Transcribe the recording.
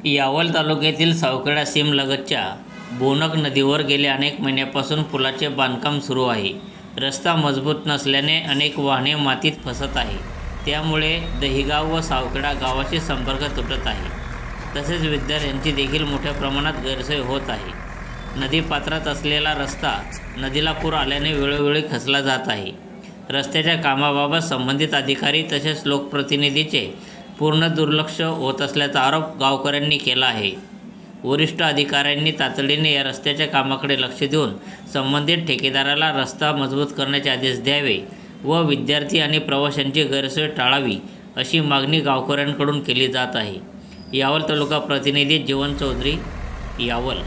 यावल तालुक्यातील सावखेडा सीमलगतच्या बोनक नदीवर गेल्या अनेक महिन्यांपासून पुलाचे बांधकाम सुरू आहे. रस्ता मजबूत नसल्याने अनेक वाहने मातीत फसत आहे. त्यामुळे दहिगाव व सावखेडा गावाशी संपर्क तुटत आहे. तसेच विद्यार्थ्यांची देखील मोठ्या प्रमाणात गैरसोय होत आहे. नदीपात्रात असलेला रस्ता नदीला पूर आल्याने वेळोवेळी खचला जात आहे. रस्त्याच्या कामाबाबत संबंधित अधिकारी तसेच लोकप्रतिनिधीचे पूर्ण दुर्लक्ष होत असल्याचा आरोप गावकऱ्यांनी केला आहे. वरिष्ठ अधिकाऱ्यांनी तातडीने या रस्त्याच्या कामाकडे लक्ष देऊन संबंधित ठेकेदाराला रस्ता मजबूत करण्याचे आदेश द्यावे व विद्यार्थी आणि प्रवाशांची गैरसोय टाळावी अशी मागणी गावकऱ्यांकडून केली जात आहे. यावल तालुका प्रतिनिधी जीवन चौधरी, यावल.